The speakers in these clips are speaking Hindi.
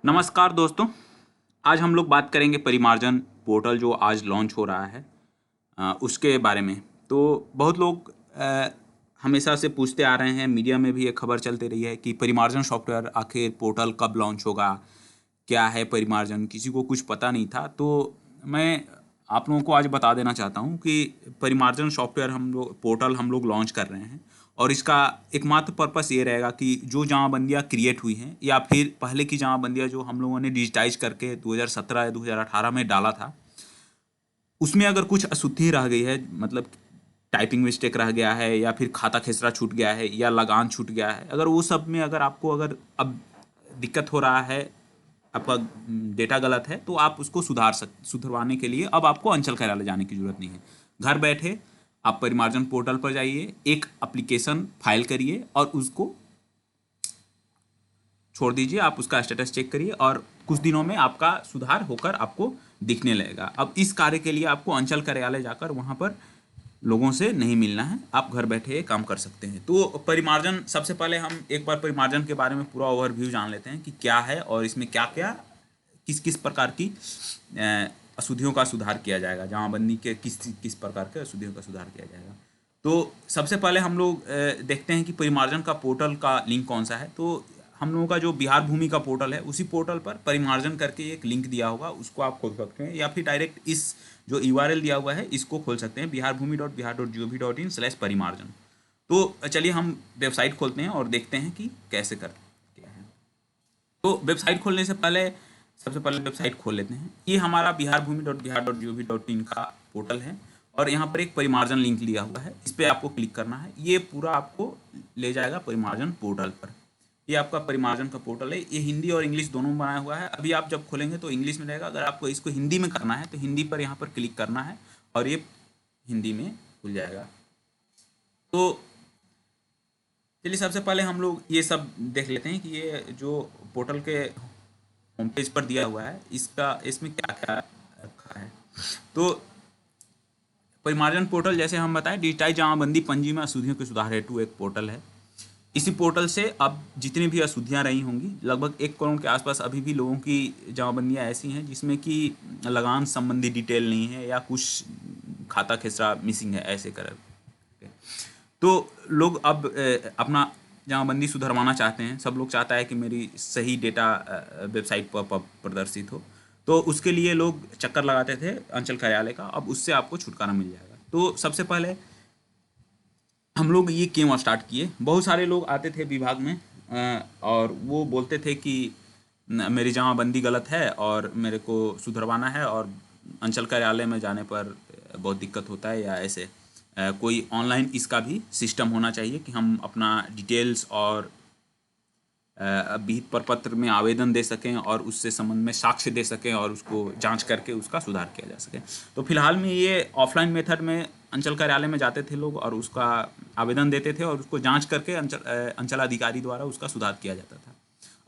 नमस्कार दोस्तों। आज हम लोग बात करेंगे परिमार्जन पोर्टल जो आज लॉन्च हो रहा है उसके बारे में। तो बहुत लोग हमेशा से पूछते आ रहे हैं, मीडिया में भी ये खबर चलती रही है कि परिमार्जन सॉफ्टवेयर आखिर पोर्टल कब लॉन्च होगा, क्या है परिमार्जन, किसी को कुछ पता नहीं था। तो मैं आप लोगों को आज बता देना चाहता हूँ कि परिमार्जन सॉफ्टवेयर हम लोग पोर्टल हम लोग लॉन्च कर रहे हैं और इसका एकमात्र पर्पस ये रहेगा कि जो जमाबंदियाँ क्रिएट हुई हैं या फिर पहले की जमाबंदियाँ जो हम लोगों ने डिजिटाइज करके 2017 या 2018 में डाला था, उसमें अगर कुछ अशुद्धि रह गई है, मतलब टाइपिंग मिस्टेक रह गया है या फिर खाता खेसरा छूट गया है या लगान छूट गया है, अगर वो सब में अगर आपको अगर अब दिक्कत हो रहा है, आपका डेटा गलत है, तो आप उसको सुधरवाने के लिए अब आपको अंचल कार्यालय जाने की जरूरत नहीं है। घर बैठे आप परिमार्जन पोर्टल पर जाइए, एक एप्लीकेशन फाइल करिए और उसको छोड़ दीजिए। आप उसका स्टेटस चेक करिए और कुछ दिनों में आपका सुधार होकर आपको दिखने लगेगा। अब इस कार्य के लिए आपको अंचल कार्यालय जाकर वहाँ पर लोगों से नहीं मिलना है, आप घर बैठे काम कर सकते हैं। तो परिमार्जन, सबसे पहले हम एक बार परिमार्जन के बारे में पूरा ओवरव्यू जान लेते हैं कि क्या है और इसमें क्या क्या किस किस प्रकार की अशुद्धियों का सुधार किया जाएगा, जमाबंदी के किस किस प्रकार के अशुद्धियों का सुधार किया जाएगा। तो सबसे पहले हम लोग देखते हैं कि परिमार्जन का पोर्टल का लिंक कौन सा है। तो हम लोगों का जो बिहार भूमि का पोर्टल है, उसी पोर्टल पर परिमार्जन करके एक लिंक दिया होगा, उसको आप खोल सकते हैं या फिर डायरेक्ट इस जो यूआरएल दिया हुआ है इसको खोल सकते हैं, biharbhumi.bihar.gov.in/परिमार्जन। तो चलिए हम वेबसाइट खोलते हैं और देखते हैं कि कैसे करते हैं। तो वेबसाइट खोलने से पहले सबसे पहले वेबसाइट खोल लेते हैं। ये हमारा biharbhumi.bihar.gov.in का पोर्टल है और यहाँ पर एक परिमार्जन लिंक लिया हुआ है, इस पर आपको क्लिक करना है। ये पूरा आपको ले जाएगा परिमार्जन पोर्टल पर। ये आपका परिमार्जन का पोर्टल है, ये हिंदी और इंग्लिश दोनों में बनाया हुआ है। अभी आप जब खोलेंगे तो इंग्लिश में रहेगा, अगर आपको इसको हिंदी में करना है तो हिंदी पर यहाँ पर क्लिक करना है और ये हिंदी में खुल जाएगा। तो चलिए सबसे पहले हम लोग ये सब देख लेते हैं कि ये जो पोर्टल के होम पेज पर दिया हुआ है इसमें क्या क्या रखा है। तो परिमार्जन पोर्टल, जैसे हम बताएं, डिजिटाइज जमाबंदी पंजी में अशुद्धियों के सुधार हेतु एक पोर्टल है। इसी पोर्टल से अब जितनी भी अशुद्धियाँ रही होंगी, लगभग 1 करोड़ के आसपास अभी भी लोगों की जमाबंदियाँ ऐसी हैं जिसमें कि लगान संबंधी डिटेल नहीं है या कुछ खाता खेसरा मिसिंग है, ऐसे कर। तो लोग अब अपना जमाबंदी सुधरवाना चाहते हैं। सब लोग चाहता है कि मेरी सही डेटा वेबसाइट पर प्रदर्शित हो, तो उसके लिए लोग चक्कर लगाते थे अंचल कार्यालय का। अब उससे आपको छुटकारा मिल जाएगा। तो सबसे पहले हम लोग ये क्यों स्टार्ट किए, बहुत सारे लोग आते थे विभाग में और वो बोलते थे कि मेरी जमाबंदी गलत है और मेरे को सुधरवाना है और अंचल कार्यालय में जाने पर बहुत दिक्कत होता है, या ऐसे कोई ऑनलाइन इसका भी सिस्टम होना चाहिए कि हम अपना डिटेल्स और विहित प्रपत्र में आवेदन दे सकें और उससे संबंध में साक्ष्य दे सकें और उसको जांच करके उसका सुधार किया जा सके। तो फिलहाल में ये ऑफलाइन मेथड में अंचल कार्यालय में जाते थे लोग और उसका आवेदन देते थे और उसको जांच करके अंचल अधिकारी द्वारा उसका सुधार किया जाता था।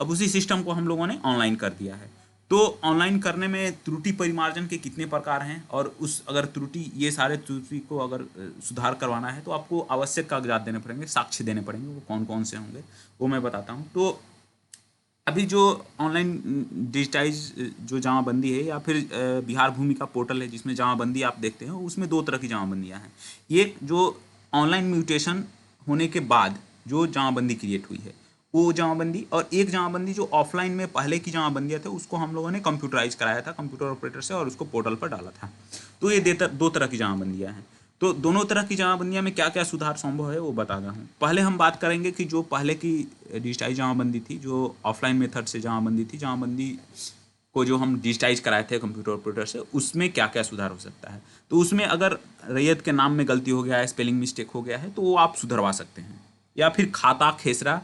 अब उसी सिस्टम को हम लोगों ने ऑनलाइन कर दिया है। तो ऑनलाइन करने में त्रुटि परिमार्जन के कितने प्रकार हैं और उस अगर त्रुटि, ये सारे त्रुटि को अगर सुधार करवाना है तो आपको आवश्यक कागजात देने पड़ेंगे, साक्ष्य देने पड़ेंगे। वो कौन कौन से होंगे वो मैं बताता हूँ। तो अभी जो ऑनलाइन डिजिटाइज जो जमाबंदी है या फिर बिहार भूमि का पोर्टल है जिसमें जमाबंदी आप देखते हैं, उसमें 2 तरह की जमाबंदियाँ हैं। एक जो ऑनलाइन म्यूटेशन होने के बाद जो जमाबंदी क्रिएट हुई है वो जमाबंदी, और एक जमाबंदी जो ऑफलाइन में पहले की जमाबंदियाँ थे उसको हम लोगों ने कंप्यूटराइज कराया था कंप्यूटर ऑपरेटर से और उसको पोर्टल पर डाला था। तो ये 2 तरह की जमाबंदियाँ हैं। तो दोनों तरह की जमाबंदियाँ में क्या क्या सुधार संभव है वो बता रहा हूँ। पहले हम बात करेंगे कि जो पहले की डिजिटाइज जमाबंदी थी, जो ऑफलाइन मेथड से जमाबंदी थी, जमाबंदी को जो हम डिजिटाइज कराए थे कंप्यूटर ऑपरेटर से, उसमें क्या क्या सुधार हो सकता है। तो उसमें अगर रैयत के नाम में गलती हो गया है, स्पेलिंग मिस्टेक हो गया है, तो वो आप सुधरवा सकते हैं। या फिर खाता खेसरा,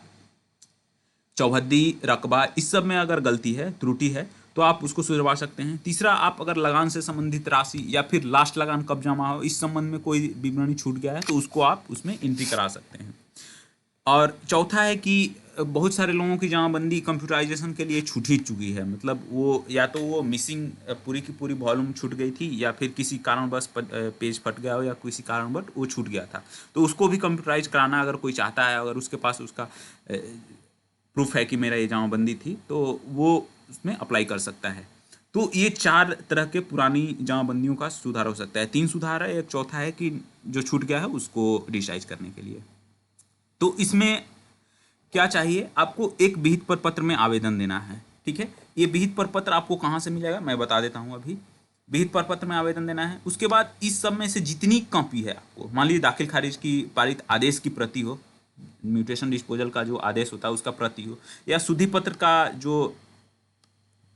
चौहद्दी, रकबा, इस सब में अगर गलती है, त्रुटि है, तो आप उसको सुधरवा सकते हैं। तीसरा, आप अगर लगान से संबंधित राशि या फिर लास्ट लगान कब जमा हो, इस संबंध में कोई विवरणी छूट गया है तो उसको आप उसमें एंट्री करा सकते हैं। और चौथा है कि बहुत सारे लोगों की जमाबंदी कंप्यूटराइजेशन के लिए छूट ही चुकी है, मतलब वो या तो वो मिसिंग पूरी की पूरी वॉल्यूम छूट गई थी या फिर किसी कारणवश पेज फट गया हो या किसी कारणवश वो छूट गया था। तो उसको भी कंप्यूटराइज कराना अगर कोई चाहता है, अगर उसके पास उसका प्रूफ है कि मेरा ये जमाबंदी थी, तो वो उसमें अप्लाई कर सकता है। तो ये 4 तरह के पुरानी जमाबंदियों का सुधार हो सकता है। 3 सुधार है, एक चौथा है कि जो छूट गया है उसको रिसाइज करने के लिए। तो इसमें क्या चाहिए, आपको एक विहित प्रपत्र में आवेदन देना है। ठीक है, ये विहित प्रपत्र आपको कहाँ से मिलेगा मैं बता देता हूँ अभी। विहित प्रपत्र में आवेदन देना है, उसके बाद इस सब में से जितनी कॉपी है आपको, मान लीजिए दाखिल खारिज की पारित आदेश की प्रति हो, म्यूटेशन डिस्पोजल का जो आदेश होता है उसका प्रति हो, या शुद्धि पत्र का जो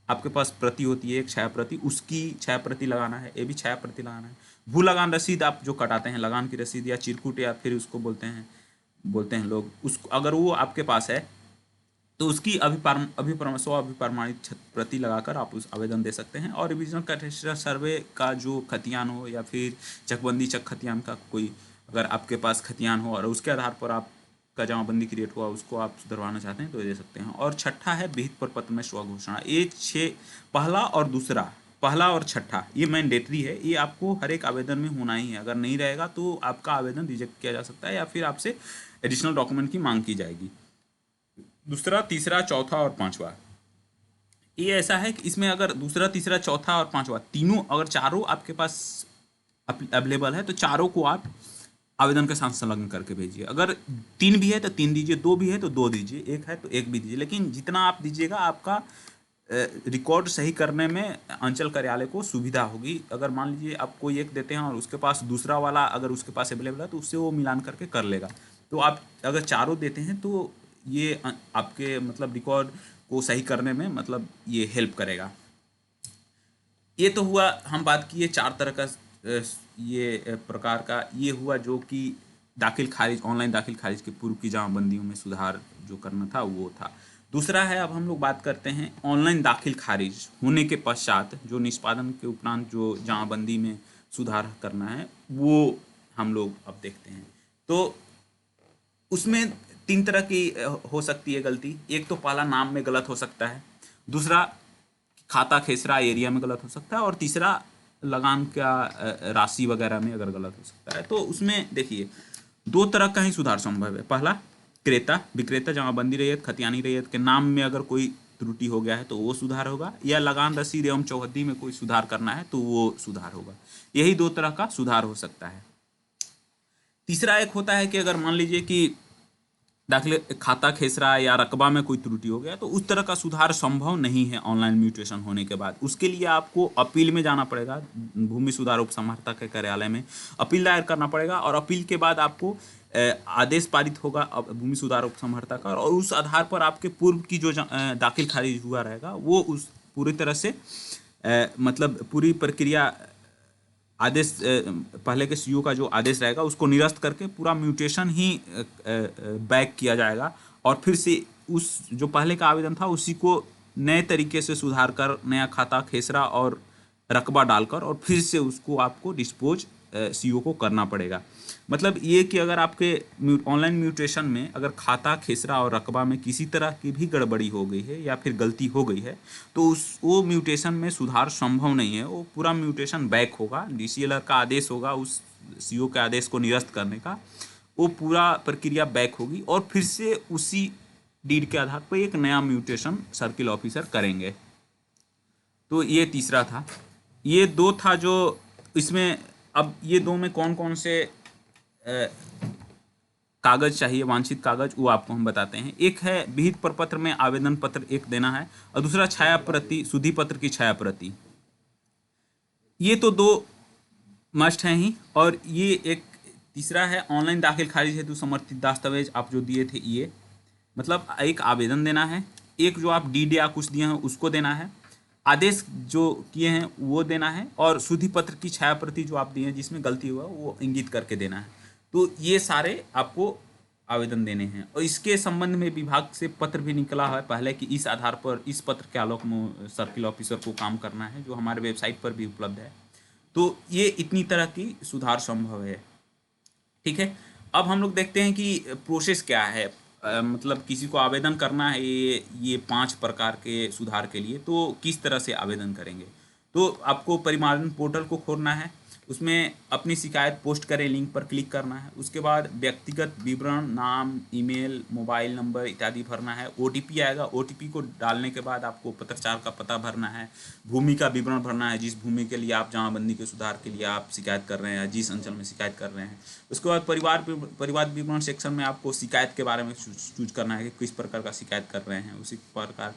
आपके पास प्रति होती है एक छाया प्रति, उसकी छाया प्रति लगाना है, ये भी छाया प्रति लगाना है। भू लगान रसीद आप जो कटाते हैं, लगान की रसीद या चिरकुट या फिर उसको बोलते हैं लोग, उसको अगर वो आपके पास है तो उसकी अभिप्रमाणित प्रति लगाकर आप उस आवेदन दे सकते हैं। और रिविजनल कैटेस्ट्रल सर्वे का जो खतियान हो या फिर चकबंदी चक खतियान का कोई अगर आपके पास खतियान हो और उसके आधार पर आपका जमाबंदी की रेट हुआ उसको आप सुधरवाना चाहते हैं तो दे सकते हैं। और छठा है विहित प्रपत्र में स्व घोषणा। ये 6 पहला और छठा ये मैंडेटरी है, ये आपको हर एक आवेदन में होना ही है। अगर नहीं रहेगा तो आपका आवेदन रिजेक्ट किया जा सकता है या फिर आपसे एडिशनल डॉक्यूमेंट की मांग की जाएगी। दूसरा, तीसरा, चौथा और पांचवा, ये ऐसा है कि इसमें अगर दूसरा, तीसरा, चौथा और पांचवा तीनों अगर चारों आपके पास अवेलेबल है तो चारों को आप आवेदन के साथ संलग्न करके भेजिए। अगर 3 भी है तो 3 दीजिए, 2 भी है तो 2 दीजिए, 1 है तो 1 भी दीजिए। लेकिन जितना आप दीजिएगा आपका रिकॉर्ड सही करने में अंचल कार्यालय को सुविधा होगी। अगर मान लीजिए आप कोई एक देते हैं और उसके पास दूसरा वाला अगर उसके पास अवेलेबल है तो उससे वो मिलान करके कर लेगा। तो आप अगर चारों देते हैं तो ये आपके मतलब रिकॉर्ड को सही करने में मतलब ये हेल्प करेगा। ये तो हुआ, हम बात किए 4 तरह का ये प्रकार का, ये हुआ जो कि दाखिल खारिज, ऑनलाइन दाखिल खारिज के पूर्व की जमाबंदियों में सुधार जो करना था वो था। दूसरा है, अब हम लोग बात करते हैं ऑनलाइन दाखिल खारिज होने के पश्चात जो निष्पादन के उपरांत जो जमाबंदी में सुधार करना है वो हम लोग अब देखते हैं। तो उसमें 3 तरह की हो सकती है गलती। एक तो पहला नाम में गलत हो सकता है, दूसरा खाता खेसरा एरिया में गलत हो सकता है, और तीसरा लगान का राशि वगैरह में अगर गलत हो सकता है। तो उसमें देखिए 2 तरह का ही सुधार संभव है। पहला, क्रेता विक्रेता जमाबंदी रैयत खतियानी रैयत के नाम में अगर कोई त्रुटि हो गया है तो वो सुधार होगा, या लगान रसीद एवं चौहद्दी में कोई सुधार करना है तो वो सुधार होगा। यही 2 तरह का सुधार हो सकता है। तीसरा एक होता है कि अगर मान लीजिए कि दाखिल खाता खेसरा या रकबा में कोई त्रुटि हो गया तो उस तरह का सुधार संभव नहीं है ऑनलाइन म्यूटेशन होने के बाद। उसके लिए आपको अपील में जाना पड़ेगा, भूमि सुधार उपसमहर्ता के कार्यालय में अपील दायर करना पड़ेगा, और अपील के बाद आपको आदेश पारित होगा भूमि सुधार उपसमहर्ता का, और उस आधार पर आपके पूर्व की जो दाखिल खारिज हुआ रहेगा वो उस पूरी तरह से मतलब पूरी प्रक्रिया आदेश पहले के सीईओ का जो आदेश रहेगा उसको निरस्त करके पूरा म्यूटेशन ही बैक किया जाएगा, और फिर से उस जो पहले का आवेदन था उसी को नए तरीके से सुधार कर नया खाता खेसरा और रकबा डालकर और फिर से उसको आपको डिस्पोज सीईओ को करना पड़ेगा। मतलब ये कि अगर आपके ऑनलाइन म्यूटेशन में अगर खाता खेसरा और रकबा में किसी तरह की भी गड़बड़ी हो गई है या फिर गलती हो गई है तो वो म्यूटेशन में सुधार संभव नहीं है, वो पूरा म्यूटेशन बैक होगा। डीसीएलआर का आदेश होगा उस सीईओ के आदेश को निरस्त करने का, वो पूरा प्रक्रिया बैक होगी और फिर से उसी डीड के आधार पर एक नया म्यूटेशन सर्किल ऑफिसर करेंगे। तो ये तीसरा था। ये 2 था जो इसमें। अब ये 2 में कौन कौन से कागज चाहिए, वांछित कागज, वो आपको हम बताते हैं। एक है विहित प्रपत्र में आवेदन पत्र एक देना है, और दूसरा छाया प्रति, शुद्धि पत्र की छाया प्रति। ये तो 2 मस्ट हैं ही। और ये एक तीसरा है ऑनलाइन दाखिल खारिज हेतु समर्थित दस्तावेज आप जो दिए थे, ये मतलब एक आवेदन देना है, एक जो आप डीड या कुछ दिए हैं उसको देना है, आदेश जो किए हैं वो देना है, और शुद्धि पत्र की छाया प्रति जो आप दिए हैं जिसमें गलती हुआ वो इंगित करके देना है। तो ये सारे आपको आवेदन देने हैं। और इसके संबंध में विभाग से पत्र भी निकला है पहले कि इस आधार पर इस पत्र के आलोक में सर्किल ऑफिसर को काम करना है, जो हमारे वेबसाइट पर भी उपलब्ध है। तो ये इतनी तरह की सुधार संभव है। ठीक है, अब हम लोग देखते हैं कि प्रोसेस क्या है। मतलब किसी को आवेदन करना है ये 5 प्रकार के सुधार के लिए, तो किस तरह से आवेदन करेंगे। तो आपको परिमार्जन पोर्टल को खोलना है। उसमें अपनी शिकायत पोस्ट करें, लिंक पर क्लिक करना है। उसके बाद व्यक्तिगत विवरण, नाम, ईमेल, मोबाइल नंबर इत्यादि भरना है। ओटीपी आएगा, ओटीपी को डालने के बाद आपको पत्राचार का पता भरना है। भूमि का विवरण भरना है, जिस भूमि के लिए आप जमाबंदी के सुधार के लिए आप शिकायत कर रहे हैं, जिस अंचल में शिकायत कर रहे हैं। उसके बाद परिवार विवरण सेक्शन में आपको शिकायत के बारे में चूज करना है कि किस प्रकार का शिकायत कर रहे हैं, उसी प्रकार।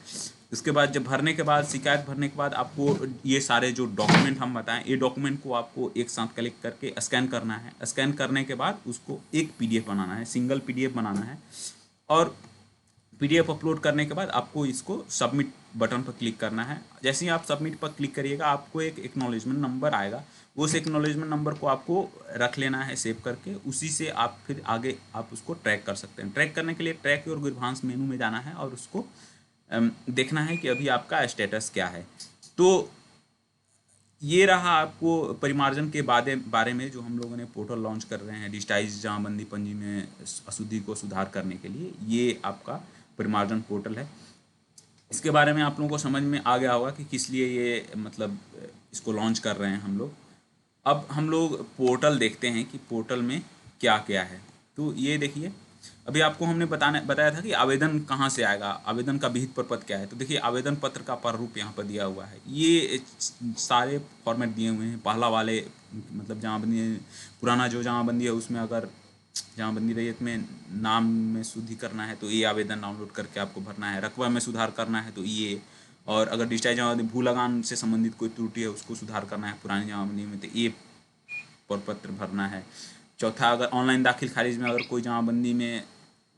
उसके बाद जब भरने के बाद, शिकायत भरने के बाद आपको ये सारे जो डॉक्यूमेंट हम बताएं, ये डॉक्यूमेंट को आपको एक साथ कलेक्ट करके स्कैन करना है। स्कैन करने के बाद उसको एक पीडीएफ बनाना है, सिंगल पीडीएफ बनाना है। और पीडीएफ अपलोड करने के बाद आपको इसको सबमिट बटन पर क्लिक करना है। जैसे ही आप सबमिट पर क्लिक करिएगा, आपको एक एक्नॉलेजमेंट नंबर आएगा। उस एक्नॉलेजमेंट नंबर को आपको रख लेना है सेव करके। उसी से आप फिर आगे आप उसको ट्रैक कर सकते हैं। ट्रैक करने के लिए ट्रैक योर ग्रीवांस मेनू में जाना है और उसको देखना है कि अभी आपका स्टेटस क्या है। तो ये रहा आपको परिमार्जन के बारे में जो हम लोगों ने पोर्टल लॉन्च कर रहे हैं डिजिटाइज जमाबंदी पंजी में अशुद्धि को सुधार करने के लिए। ये आपका परिमार्जन पोर्टल है। इसके बारे में आप लोगों को समझ में आ गया होगा कि किस लिए ये मतलब इसको लॉन्च कर रहे हैं हम लोग। अब हम लोग पोर्टल देखते हैं कि पोर्टल में क्या क्या है। तो ये देखिए, अभी आपको हमने बताया था कि आवेदन कहाँ से आएगा, आवेदन का विहित प्रपत्र क्या है। तो देखिए, आवेदन पत्र का प्रारूप यहाँ पर दिया हुआ है। ये सारे फॉर्मेट दिए हुए हैं। पहला वाले मतलब जमाबंदी, पुराना जो जमाबंदी है उसमें अगर जमाबंदी रैयत में नाम में शुद्धि करना है तो ये आवेदन डाउनलोड करके आपको भरना है। रकबा में सुधार करना है तो ये, और अगर डिजिटाइज जमाबंदी भू लगान से संबंधित कोई त्रुटि है उसको सुधार करना है पुरानी जमाबंदी में, तो ये प्रपत्र भरना है। चौथा, अगर ऑनलाइन दाखिल खारिज में अगर कोई जमाबंदी में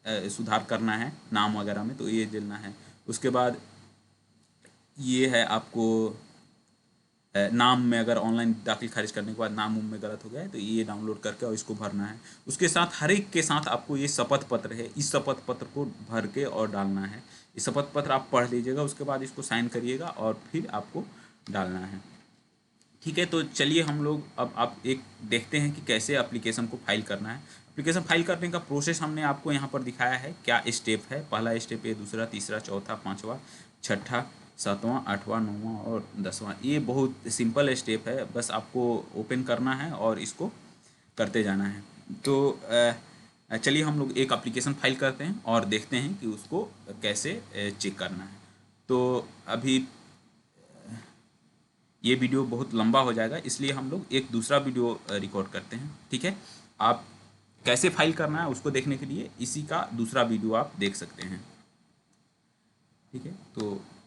सुधार करना है नाम वगैरह में, तो ये देना है। उसके बाद ये है आपको नाम में अगर ऑनलाइन दाखिल खारिज करने के बाद नाम में गलत हो गया है तो ये डाउनलोड करके और इसको भरना है। उसके साथ हर एक के साथ आपको ये शपथ पत्र है, इस शपथ पत्र को भर के और डालना है। इस शपथ पत्र आप पढ़ लीजिएगा, उसके बाद इसको साइन करिएगा और फिर आपको डालना है। ठीक है, तो चलिए हम लोग अब आप एक देखते हैं कि कैसे एप्लीकेशन को फाइल करना है। एप्लीकेशन फाइल करने का प्रोसेस हमने आपको यहाँ पर दिखाया है, क्या स्टेप है। पहला स्टेप है, दूसरा, तीसरा, चौथा, पाँचवा, छठा, सातवां, आठवां, नौवां और 10वां। ये बहुत सिंपल स्टेप है, बस आपको ओपन करना है और इसको करते जाना है। तो चलिए हम लोग एक एप्लीकेशन फाइल करते हैं और देखते हैं कि उसको कैसे चेक करना है। तो अभी ये वीडियो बहुत लंबा हो जाएगा, इसलिए हम लोग एक दूसरा वीडियो रिकॉर्ड करते हैं। ठीक है, आप कैसे फाइल करना है उसको देखने के लिए इसी का दूसरा वीडियो आप देख सकते हैं। ठीक है, तो